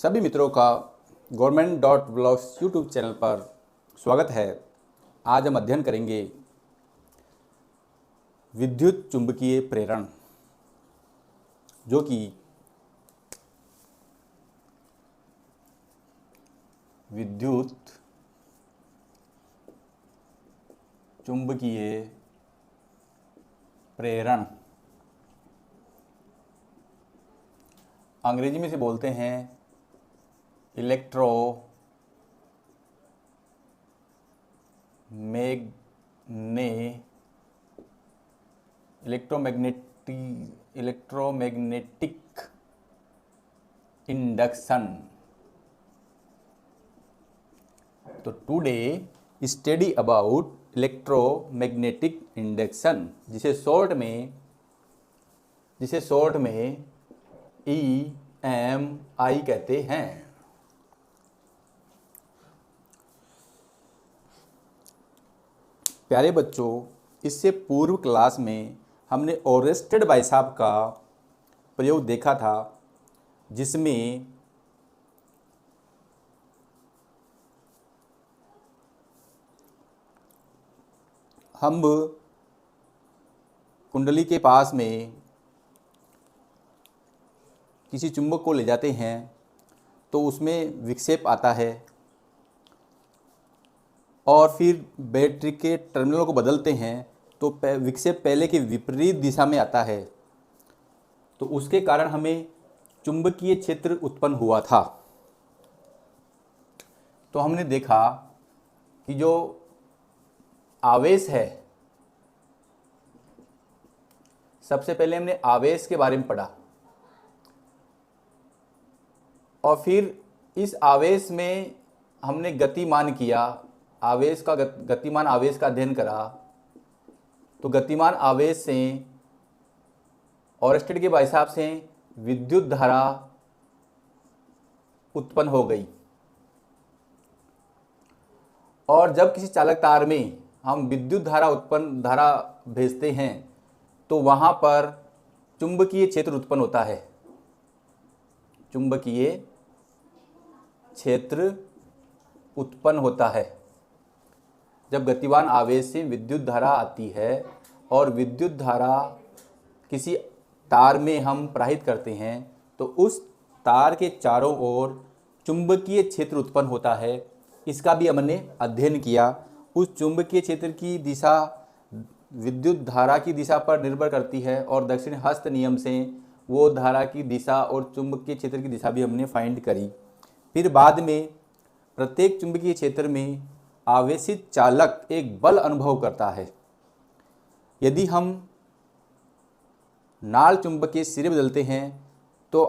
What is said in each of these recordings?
सभी मित्रों का गवर्नमेंट.ब्लॉग्स यूट्यूब चैनल पर स्वागत है। आज हम अध्ययन करेंगे विद्युत चुंबकीय प्रेरण, जो कि विद्युत चुंबकीय प्रेरण अंग्रेजी में से बोलते हैं इलेक्ट्रोमैग्नेटिक इंडक्शन। तो today study about electromagnetic induction, जिसे शॉर्ट में EMI कहते हैं। प्यारे बच्चों, इससे पूर्व क्लास में हमने ओरेस्टेड बाइसाप का प्रयोग देखा था, जिसमें हम कुंडली के पास में किसी चुंबक को ले जाते हैं तो उसमें विक्षेप आता है और फिर बैटरी के टर्मिनलों को बदलते हैं तो विक्षेप पहले के विपरीत दिशा में आता है, तो उसके कारण हमें चुंबकीय क्षेत्र उत्पन्न हुआ था। तो हमने देखा कि जो आवेश है, सबसे पहले हमने आवेश के बारे में पढ़ा और फिर इस आवेश में हमने गतिमान किया, गतिमान आवेश का अध्ययन करा। तो गतिमान आवेश से ओरेस्टेड के बाइसाप से विद्युत धारा उत्पन्न हो गई, और जब किसी चालक तार में हम विद्युत धारा भेजते हैं तो वहाँ पर चुंबकीय क्षेत्र उत्पन्न होता है। चुंबकीय क्षेत्र उत्पन्न होता है जब गतिमान आवेश से विद्युत धारा आती है, और विद्युत धारा किसी तार में हम प्रवाहित करते हैं तो उस तार के चारों ओर चुंबकीय क्षेत्र उत्पन्न होता है। इसका भी हमने अध्ययन किया। उस चुंबकीय क्षेत्र की दिशा विद्युत धारा की दिशा पर निर्भर करती है, और दक्षिण हस्त नियम से वो धारा की दिशा और चुंबकीय क्षेत्र की दिशा भी हमने फाइंड करी। फिर बाद में प्रत्येक चुंबकीय क्षेत्र में आवेशित चालक एक बल अनुभव करता है। यदि हम नाल चुंबक के सिरे बदलते हैं तो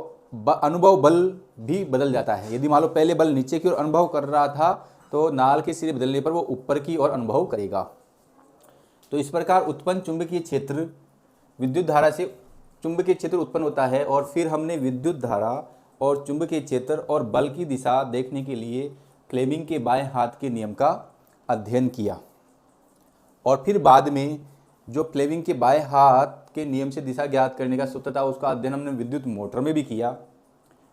अनुभव बल भी बदल जाता है। यदि मान लो पहले बल नीचे की ओर अनुभव कर रहा था तो नाल के सिरे बदलने पर वो ऊपर की ओर अनुभव करेगा। तो इस प्रकार उत्पन्न चुंबकीय क्षेत्र विद्युत धारा से चुंबकीय क्षेत्र उत्पन्न होता है, और फिर हमने विद्युत धारा और चुंबकीय क्षेत्र और बल की दिशा देखने के लिए फ्लेमिंग के बाएं हाथ के नियम का अध्ययन किया। और फिर बाद में जो फ्लेमिंग के बाएं हाथ के नियम से दिशा ज्ञात करने का सूत्र था, उसका अध्ययन हमने विद्युत मोटर में भी किया।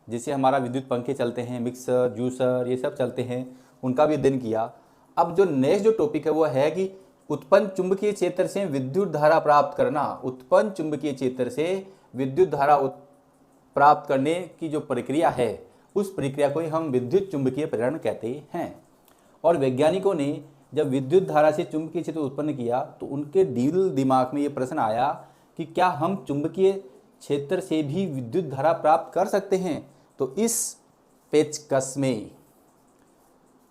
जैसे हमारा विद्युत पंखे चलते हैं, मिक्सर, जूसर, ये सब चलते हैं, उनका भी अध्ययन किया। अब जो नेक्स्ट जो टॉपिक है वो है कि उत्पन्न चुंबकीय क्षेत्र से विद्युत धारा प्राप्त करना। उत्पन्न चुंबकीय क्षेत्र से विद्युत धारा प्राप्त करने की जो प्रक्रिया है, उस प्रक्रिया को ही हम विद्युत चुंबकीय प्रेरण कहते हैं। और वैज्ञानिकों ने जब विद्युत धारा से चुंबकीय क्षेत्र उत्पन्न किया तो उनके दिमाग में ये प्रश्न आया कि क्या हम चुंबकीय क्षेत्र से भी विद्युत धारा प्राप्त कर सकते हैं। तो इस पेचकस में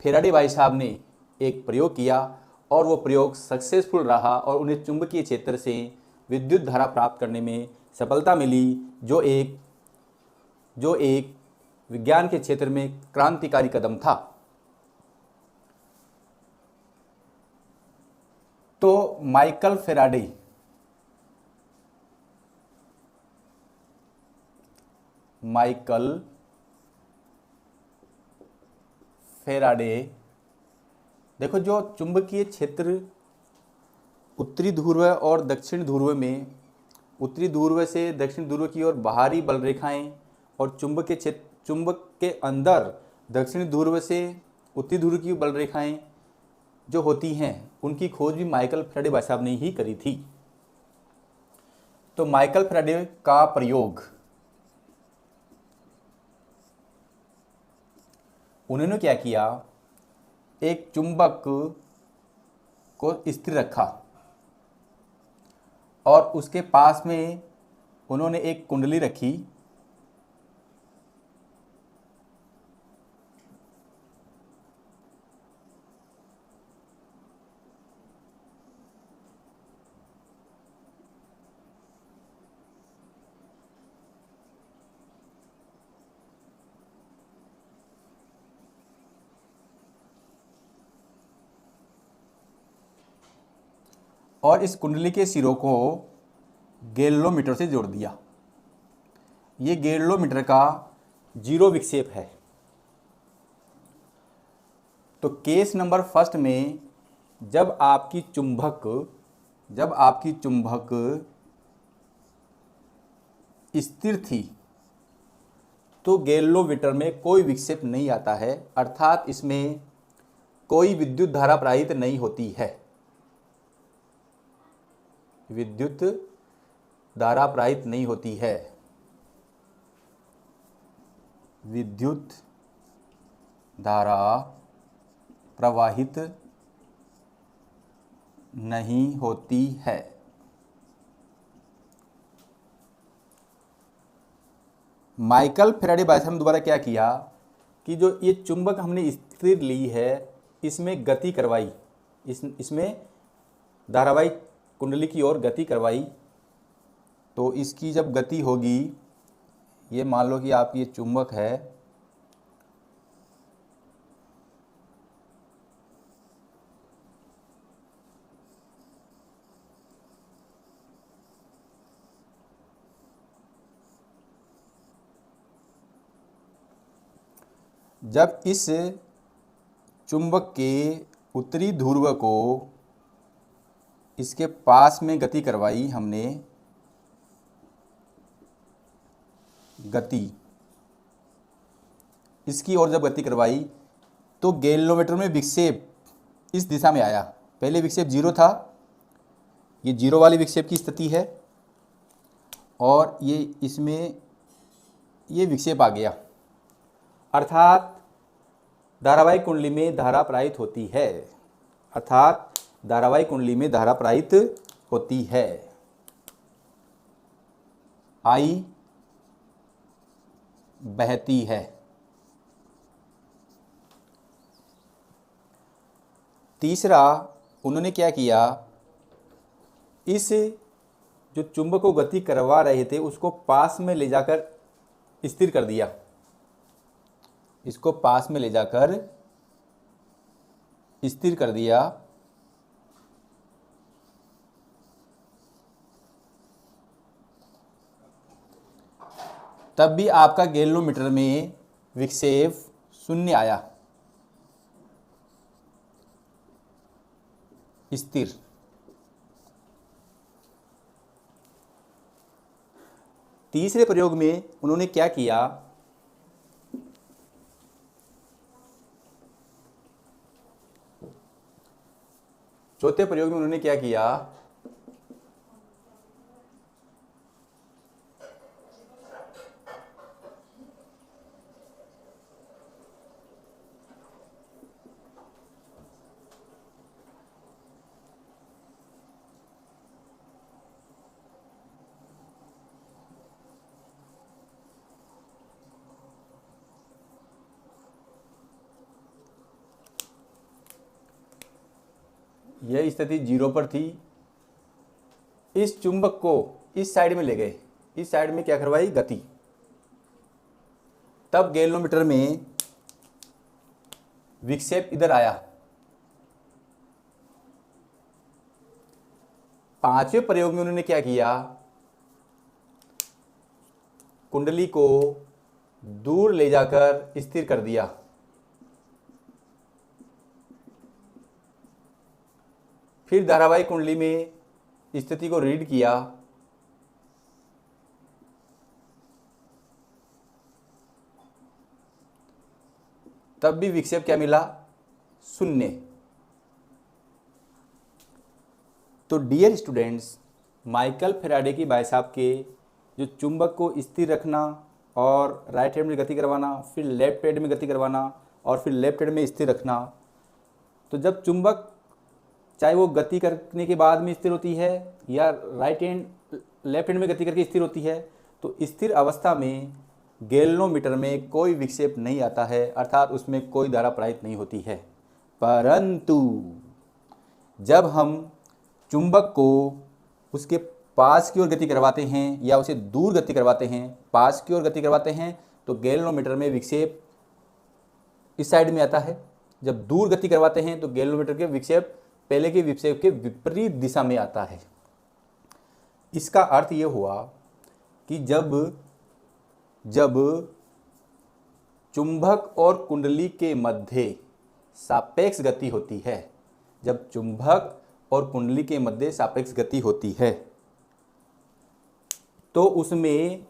फैराडे भाई साहब ने एक प्रयोग किया, और वो प्रयोग सक्सेसफुल रहा और उन्हें चुंबकीय क्षेत्र से विद्युत धारा प्राप्त करने में सफलता मिली, जो एक विज्ञान के क्षेत्र में क्रांतिकारी कदम था। तो माइकल फेराडे देखो, जो चुंबकीय क्षेत्र उत्तरी ध्रुव और दक्षिण ध्रुव में, उत्तरी ध्रुव से दक्षिण ध्रुव की ओर बाहरी बल रेखाएं और चुंबक के अंदर दक्षिणी ध्रुव से उत्तरी ध्रुव की बल रेखाएं जो होती हैं उनकी खोज भी माइकल फैराडे भाई साहब ने ही करी थी। तो माइकल फैराडे का प्रयोग, उन्होंने क्या किया, एक चुंबक को स्थिर रखा और उसके पास में उन्होंने एक कुंडली रखी। और इस कुंडली के सिरों को गैल्वेनोमीटर से जोड़ दिया। ये गैल्वेनोमीटर का 0 विक्षेप है। तो केस नंबर फर्स्ट में जब आपकी चुंबक स्थिर थी तो गैल्वेनोमीटर में कोई विक्षेप नहीं आता है, अर्थात इसमें कोई विद्युत धारा प्रवाहित नहीं होती है। विद्युत धारा प्रवाहित नहीं होती है। विद्युत धारा प्रवाहित नहीं होती है। माइकल फैराडे भाई साहब ने दोबारा क्या किया कि जो ये चुंबक हमने स्थिर ली है इसमें गति करवाई, इसमें धारावाहिक कुंडली की ओर गति करवाई। तो इसकी जब गति होगी, ये मान लो कि आप ये चुंबक है, जब इस चुंबक के उत्तरी ध्रुव को इसके पास में गति करवाई हमने, गति इसकी ओर जब गति करवाई तो गैल्वेनोमीटर में विक्षेप इस दिशा में आया। पहले विक्षेप 0 था, ये 0 वाली विक्षेप की स्थिति है और ये इसमें ये विक्षेप आ गया, अर्थात धारावाहिक कुंडली में धारा प्रवाहित होती है। आई बहती है। तीसरा उन्होंने क्या किया, इस जो चुंबक को गति करवा रहे थे उसको पास में ले जाकर स्थिर कर दिया। इसको पास में ले जाकर स्थिर कर दिया। तब भी आपका गैल्वेनोमीटर में विक्षेप 0 आया, स्थिर। तीसरे प्रयोग में उन्होंने क्या किया, चौथे प्रयोग में उन्होंने क्या किया, यह स्थिति 0 पर थी। इस चुंबक को इस साइड में ले गए, इस साइड में क्या करवाई, गति। तब गैल्वेनोमीटर में विक्षेप इधर आया। पांचवें प्रयोग में उन्होंने क्या किया, कुंडली को दूर ले जाकर स्थिर कर दिया। फिर धारावाहिक कुंडली में स्थिति को रीड किया। तब भी विक्षेप क्या मिला, शून्य। तो डियर स्टूडेंट्स, माइकल फैराडे की बायसाब के जो चुंबक को स्थिर रखना और राइट हैंड में गति करवाना, फिर लेफ्ट हैंड में गति करवाना और फिर लेफ्ट हैंड में स्थिर रखना, तो जब चुंबक चाहे वो गति करने के बाद में स्थिर होती है या लेफ्ट हैंड में गति करके स्थिर होती है, तो स्थिर अवस्था में गैल्वेनोमीटर में कोई विक्षेप नहीं आता है, अर्थात उसमें कोई धारा प्रवाहित नहीं होती है। परंतु जब हम चुंबक को उसके पास की ओर गति करवाते हैं या उसे दूर गति करवाते हैं, पास की ओर गति करवाते हैं, तो गैल्वेनोमीटर में विक्षेप इस साइड में आता है। जब दूर गति करवाते हैं तो गैल्वेनोमीटर के विक्षेप पहले के विक्षेप के विपरीत दिशा में आता है। इसका अर्थ ये हुआ कि जब चुंबक और कुंडली के मध्य सापेक्ष गति होती है, जब चुंबक और कुंडली के मध्य सापेक्ष गति होती है, तो उसमें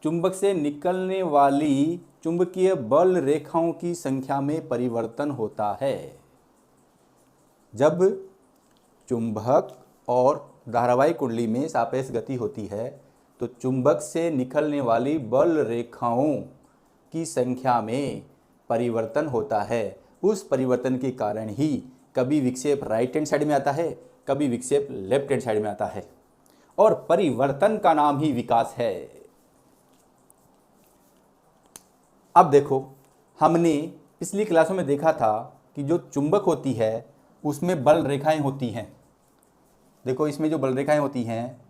चुंबक से निकलने वाली चुंबकीय बल रेखाओं की संख्या में परिवर्तन होता है। जब चुंबक और धारावाही कुंडली में सापेक्ष गति होती है, तो चुंबक से निकलने वाली बल रेखाओं की संख्या में परिवर्तन होता है। उस परिवर्तन के कारण ही कभी विक्षेप राइट हैंड साइड में आता है, कभी विक्षेप लेफ्ट हैंड साइड में आता है, और परिवर्तन का नाम ही विकास है। अब देखो, हमने पिछली क्लासों में देखा था कि जो चुंबक होती है उसमें बल रेखाएं होती हैं। देखो, इसमें जो बल रेखाएं होती हैं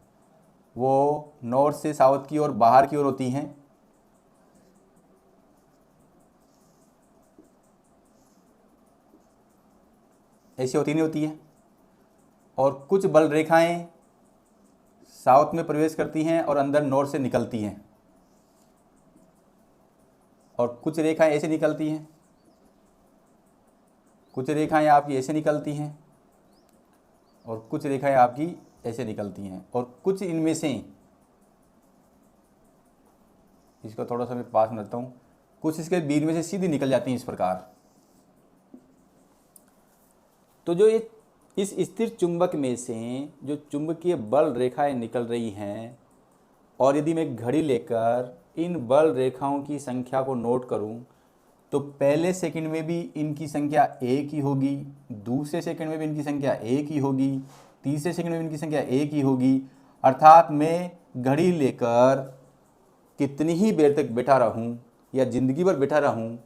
वो नॉर्थ से साउथ की ओर, बाहर की ओर होती हैं। ऐसी होती नहीं होती है। और कुछ बल रेखाएं साउथ में प्रवेश करती हैं और अंदर नॉर्थ से निकलती हैं, और कुछ रेखाएं ऐसे निकलती हैं, कुछ रेखाएं आपकी ऐसे निकलती हैं और कुछ रेखाएं आपकी ऐसे निकलती हैं, और कुछ इनमें से, इसको थोड़ा सा मैं पास में रखता हूँ, कुछ इसके बीच में से सीधी निकल जाती हैं इस प्रकार। तो जो ये इस स्थिर चुंबक में से जो चुंबकीय बल रेखाएं निकल रही हैं, और यदि मैं घड़ी लेकर इन बल रेखाओं की संख्या को नोट करूं, तो पहले सेकंड में भी इनकी संख्या एक ही होगी, दूसरे सेकंड में भी इनकी संख्या एक ही होगी, तीसरे सेकंड में इनकी संख्या एक ही होगी। अर्थात मैं घड़ी लेकर कितनी ही देर तक बैठा रहूं या ज़िंदगी भर बैठा रहूं,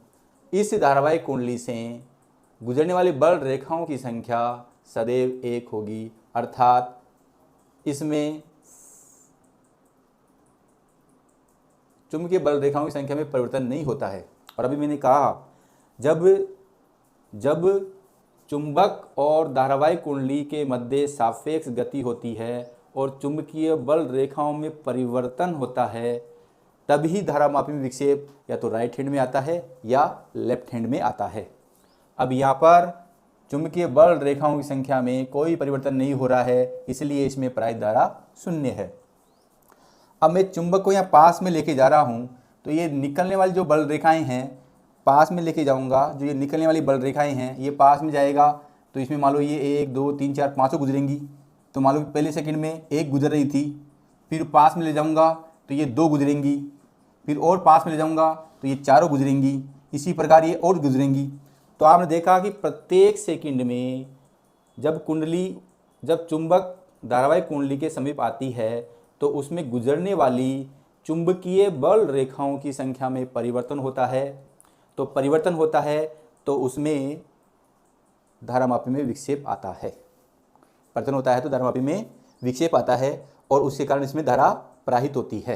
इस धारावाहिक कुंडली से गुजरने वाली बल रेखाओं की संख्या सदैव एक होगी। अर्थात इसमें चुंबकीय बल रेखाओं की संख्या में परिवर्तन नहीं होता है। और अभी मैंने कहा, जब चुंबक और धारावाहिक कुंडली के मध्य सापेक्ष गति होती है और चुंबकीय बल रेखाओं में परिवर्तन होता है, तभी धारामापी में विक्षेप या तो राइट हैंड में आता है या लेफ्ट हैंड में आता है। अब यहाँ पर चुंबकीय बल रेखाओं की संख्या में कोई परिवर्तन नहीं हो रहा है, इसलिए इसमें प्रवाहित धारा शून्य है। अब मैं चुंबक को यहाँ पास में लेके जा रहा हूँ, तो ये निकलने वाली जो बल रेखाएं हैं पास में लेके जाऊँगा, जो ये निकलने वाली बल रेखाएं हैं ये पास में जाएगा, तो इसमें मान लो ये 1 2 3 4 5 गुजरेंगी। तो मान लो पहले सेकंड में एक गुजर रही थी, फिर पास में ले जाऊँगा तो ये 2 गुजरेंगी, फिर और पास में ले जाऊँगा तो ये 4 गुजरेंगी, इसी प्रकार ये और गुजरेंगी। तो आपने देखा कि प्रत्येक सेकंड में जब चुंबक धारावाहिक कुंडली के समीप आती है, तो उसमें गुजरने वाली चुंबकीय बल रेखाओं की संख्या में परिवर्तन होता है। तो परिवर्तन होता है तो उसमें धारामापी में विक्षेप आता है। परिवर्तन होता है तो धारामापी में विक्षेप आता है और उसके कारण इसमें धारा प्रवाहित होती है।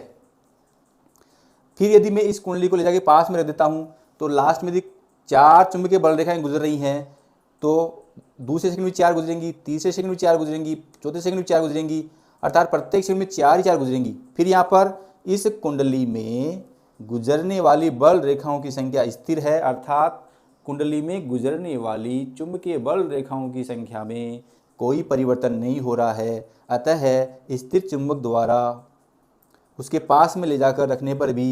फिर यदि मैं इस कुंडली को ले जाके पास में रख देता हूँ, तो लास्ट में यदि 4 चुंबकीय बल रेखाएं गुजर रही हैं, तो दूसरे सेकंड में 4 गुजरेंगी, तीसरे सेकंड में 4 गुजरेंगी, चौथे सेकंड में 4 गुजरेंगी, अर्थात प्रत्येक सेकंड में 4 ही 4 गुजरेंगी। फिर यहाँ पर इस कुंडली में गुजरने वाली बल रेखाओं की संख्या स्थिर है, अर्थात कुंडली में गुजरने वाली चुंबकीय बल रेखाओं की संख्या में कोई परिवर्तन नहीं हो रहा है। अतः स्थिर चुंबक द्वारा उसके पास में ले जाकर रखने पर भी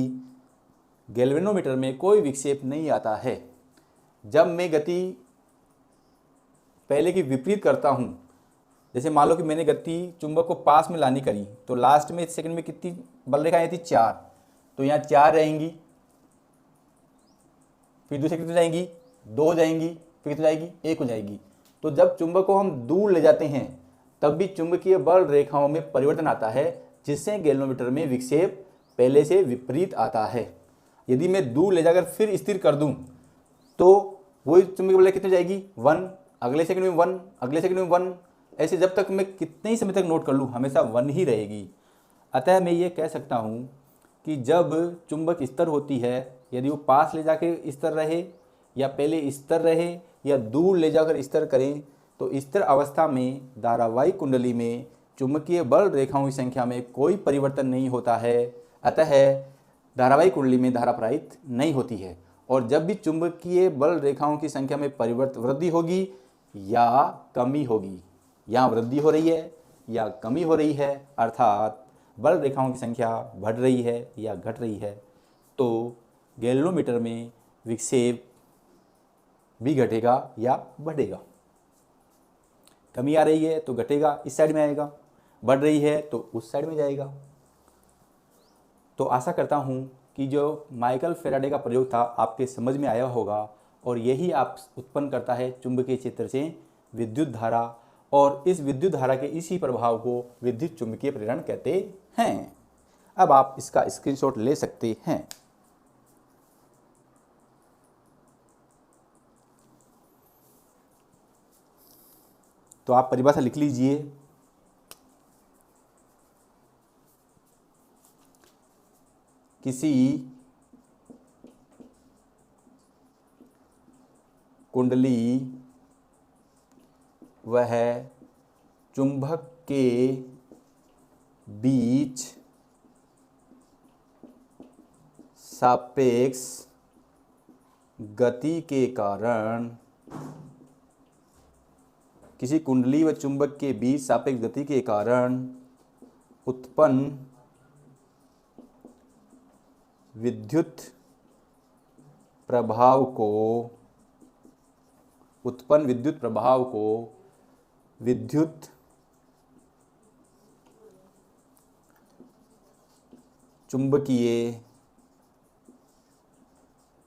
गैल्वेनोमीटर में कोई विक्षेप नहीं आता है। जब मैं गति पहले की विपरीत करता हूँ, जैसे मान लो कि मैंने गति चुंबक को पास में लानी करी, तो लास्ट में सेकंड में कितनी बल रेखाएं थी? 4। तो यहाँ 4 रहेंगी, फिर दूसरे कितनी जाएंगी? 2 हो जाएंगी, फिर कितनी जाएगी? 1 हो जाएगी। तो जब चुंबक को हम दूर ले जाते हैं तब भी चुंबकीय बल रेखाओं में परिवर्तन आता है, जिससे गैल्वेनोमीटर में विक्षेप पहले से विपरीत आता है। यदि मैं दूर ले जाकर फिर स्थिर कर दूं तो वही चुंबकीय बल कितनी जाएगी? 1, अगले सेकंड में 1, अगले सेकंड में 1, ऐसे जब तक मैं कितने ही समय तक नोट कर लूँ हमेशा 1 ही रहेगी। अतः मैं ये कह सकता हूँ कि जब चुंबक स्थिर होती है, यदि वो पास ले जाकर स्थिर रहे या पहले स्थिर रहे या दूर ले जाकर स्थिर करें, तो स्थिर अवस्था में धारावाहिक कुंडली में चुंबकीय बल रेखाओं की संख्या में कोई परिवर्तन नहीं होता है। अतः धारावाहिक कुंडली में धारा प्रवाहित नहीं होती है। और जब भी चुंबकीय बल रेखाओं की संख्या में वृद्धि होगी या कमी होगी, यहाँ वृद्धि हो रही है या कमी हो रही है, अर्थात बल रेखाओं की संख्या बढ़ रही है या घट रही है, तो गैल्वेनोमीटर में विक्षेप भी घटेगा या बढ़ेगा। कमी आ रही है तो घटेगा, इस साइड में आएगा, बढ़ रही है तो उस साइड में जाएगा। तो आशा करता हूँ कि जो माइकल फैराडे का प्रयोग था आपके समझ में आया होगा, और यही आप उत्पन्न करता है चुंबकीय क्षेत्र से विद्युत धारा, और इस विद्युत धारा के इसी प्रभाव को विद्युत चुंबकीय प्रेरण कहते हैं। अब आप इसका स्क्रीनशॉट ले सकते हैं। तो आप परिभाषा लिख लीजिए। किसी कुंडली वह चुंबक के बीच सापेक्ष गति के कारण, किसी कुंडली व चुंबक के बीच सापेक्ष गति के कारण उत्पन्न विद्युत प्रभाव को विद्युत चुंबकीय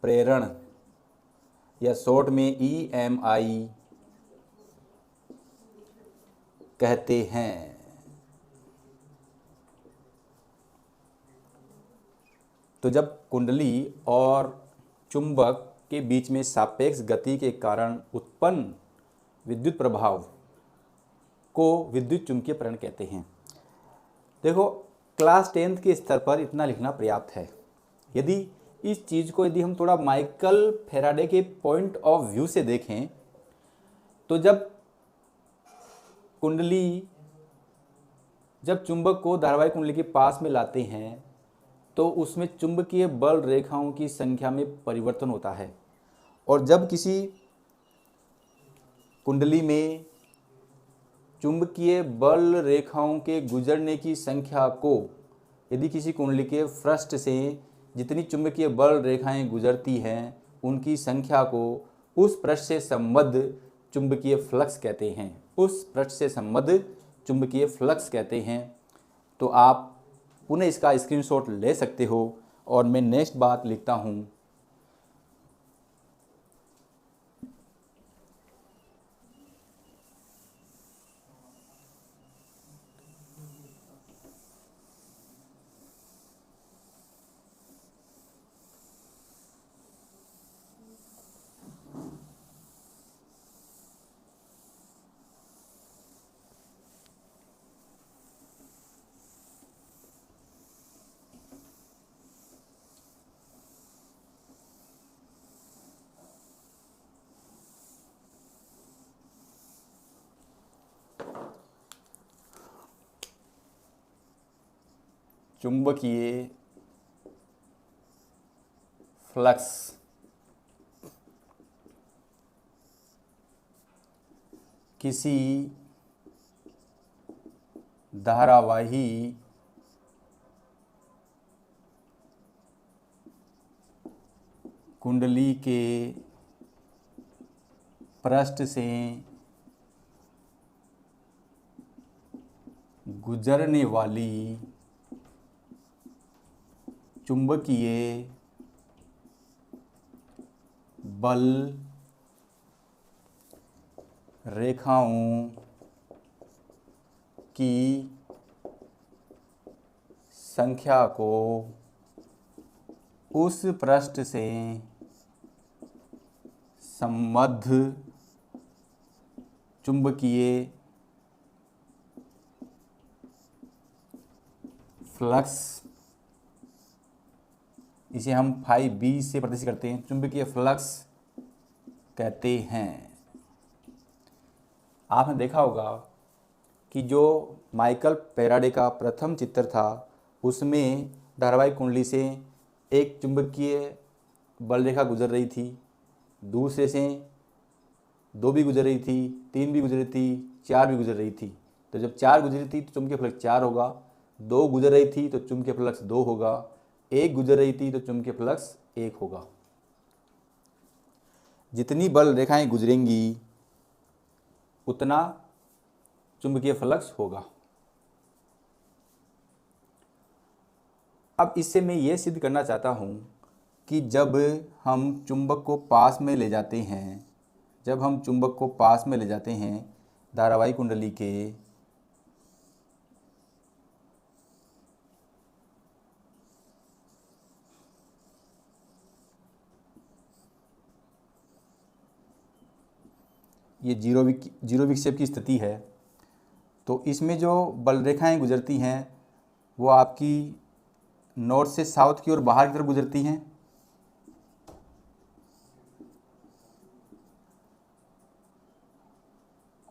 प्रेरण या शॉर्ट में EMI कहते हैं। तो जब कुंडली और चुंबक के बीच में सापेक्ष गति के कारण उत्पन्न विद्युत प्रभाव को विद्युत चुंबकीय प्रेरण कहते हैं। देखो, क्लास 10th के स्तर पर इतना लिखना पर्याप्त है। यदि इस चीज़ को हम थोड़ा माइकल फैराडे के पॉइंट ऑफ व्यू से देखें, तो जब चुंबक को धारावाहिक कुंडली के पास में लाते हैं तो उसमें चुंबकीय बल रेखाओं की संख्या में परिवर्तन होता है, और जब किसी कुंडली में चुंबकीय बल रेखाओं के गुजरने की संख्या को, यदि किसी कुंडली के पृष्ठ से जितनी चुंबकीय बल रेखाएं गुजरती हैं उनकी संख्या को उस पृष्ठ से संबद्ध चुंबकीय फ्लक्स कहते हैं। तो आप पुनः इसका स्क्रीनशॉट ले सकते हो, और मैं नेक्स्ट बात लिखता हूँ। चुंबकीय फ्लक्स किसी धारावाही कुंडली के पृष्ठ से गुजरने वाली चुंबकीय बल रेखाओं की संख्या को उस पृष्ठ से संबद्ध चुंबकीय फ्लक्स, इसे हम फाई बी से प्रदर्शित करते हैं, चुंबकीय फ्लक्स कहते हैं। आपने देखा होगा कि जो माइकल फैराडे का प्रथम चित्र था उसमें धारावाहिक कुंडली से एक चुंबकीय बल रेखा गुजर रही थी, दूसरे से 2 भी गुजर रही थी, 3 भी गुजर रही थी, 4 भी गुजर रही थी। तो जब 4 गुजरी थी तो चुंबकीय फ्लक्स 4 होगा, 2 गुजर रही थी तो चुंबकीय फ्लक्स 2 होगा, 1 गुजर रही थी तो चुंबकीय फ्लक्स 1 होगा। जितनी बल रेखाएं गुजरेंगी उतना चुंबकीय फ्लक्स होगा। अब इससे मैं ये सिद्ध करना चाहता हूँ कि जब हम चुंबक को पास में ले जाते हैं, जब हम चुंबक को पास में ले जाते हैं धारावाहिक कुंडली के ये जीरो विक्षेप की स्थिति है, तो इसमें जो बल रेखाएं गुजरती हैं वो आपकी नॉर्थ से साउथ की ओर बाहर की तरफ गुजरती हैं,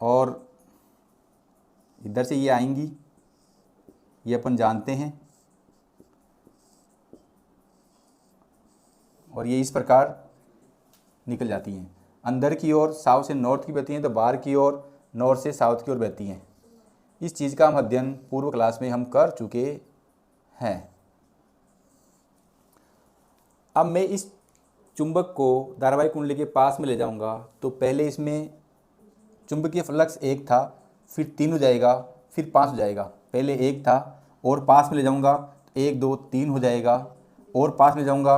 और इधर से ये आएंगी, ये अपन जानते हैं, और ये इस प्रकार निकल जाती हैं। अंदर की ओर साउथ से नॉर्थ की बहती हैं, तो बाहर की ओर नॉर्थ से साउथ की ओर बहती हैं। इस चीज़ का हम अध्ययन पूर्व क्लास में हम कर चुके हैं। अब मैं इस चुंबक को धारावाहिक कुंडली के पास में ले जाऊंगा, तो पहले इसमें चुंबकीय फ्लक्स 1 था, फिर 3 हो जाएगा, फिर 5 हो जाएगा। पहले 1 था और पास में ले जाऊंगा तो 1 2 3 हो जाएगा, और पास में जाऊंगा,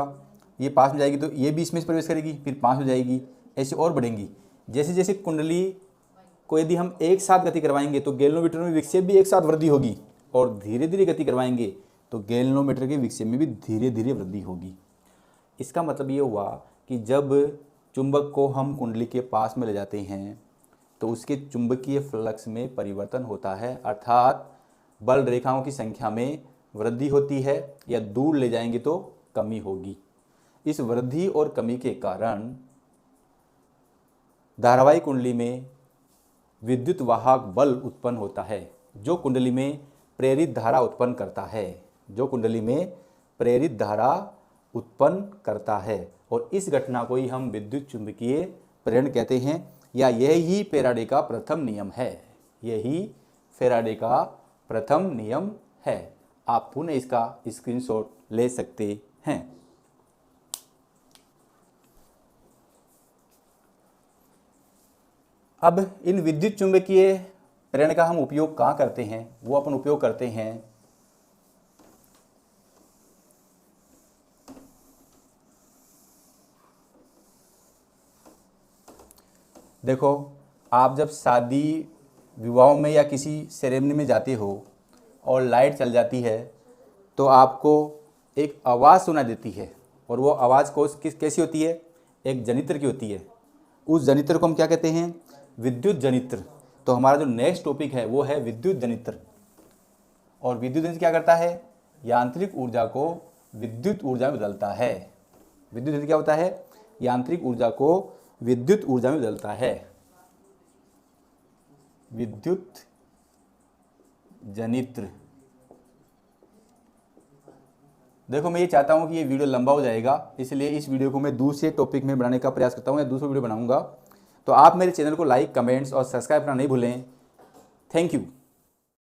ये पास में जाएगी तो ये भी इसमें प्रवेश करेगी, फिर 5 हो जाएगी, ऐसे और बढ़ेंगी। जैसे जैसे कुंडली को यदि हम एक साथ गति करवाएंगे तो गैल्वेनोमीटर में विक्षेप भी एक साथ वृद्धि होगी, और धीरे धीरे गति करवाएंगे तो गैल्वेनोमीटर के विक्षेप में भी धीरे धीरे वृद्धि होगी। इसका मतलब ये हुआ कि जब चुंबक को हम कुंडली के पास में ले जाते हैं तो उसके चुंबकीय फ्लक्स में परिवर्तन होता है, अर्थात बल रेखाओं की संख्या में वृद्धि होती है, या दूर ले जाएंगे तो कमी होगी। इस वृद्धि और कमी के कारण धारावाहिक कुंडली में विद्युत वाहक बल उत्पन्न होता है, जो कुंडली में प्रेरित धारा उत्पन्न करता है, जो कुंडली में प्रेरित धारा उत्पन्न करता है। और इस घटना को ही हम विद्युत चुंबकीय प्रेरण कहते हैं, या यही फैराडे का प्रथम नियम है। यही फैराडे का प्रथम नियम है। आप पुनः इसका स्क्रीनशॉट ले सकते हैं। अब इन विद्युत चुंबकीय प्रेरण का हम उपयोग कहाँ करते हैं, वो अपन उपयोग करते हैं देखो, आप जब शादी विवाहों में या किसी सेरेमनी में जाते हो और लाइट चल जाती है तो आपको एक आवाज़ सुनाई देती है, और वो आवाज़ कैसी होती है, एक जनित्र की होती है। उस जनित्र को हम क्या कहते हैं, विद्युत जनित्र। तो हमारा जो नेक्स्ट टॉपिक है वो है विद्युत जनित्र। और विद्युत जनित्र क्या करता है, यांत्रिक ऊर्जा को विद्युत ऊर्जा में बदलता है। विद्युत जनित्र क्या होता है, यांत्रिक ऊर्जा को विद्युत ऊर्जा में बदलता है। विद्युत जनित्र। देखो, मैं ये चाहता हूँ कि ये वीडियो लंबा हो जाएगा, इसलिए इस वीडियो को मैं दूसरे टॉपिक में बनाने का प्रयास करता हूँ, या दूसरा वीडियो बनाऊंगा। तो आप मेरे चैनल को लाइक, कमेंट्स और सब्सक्राइब करना नहीं भूलें। Thank you.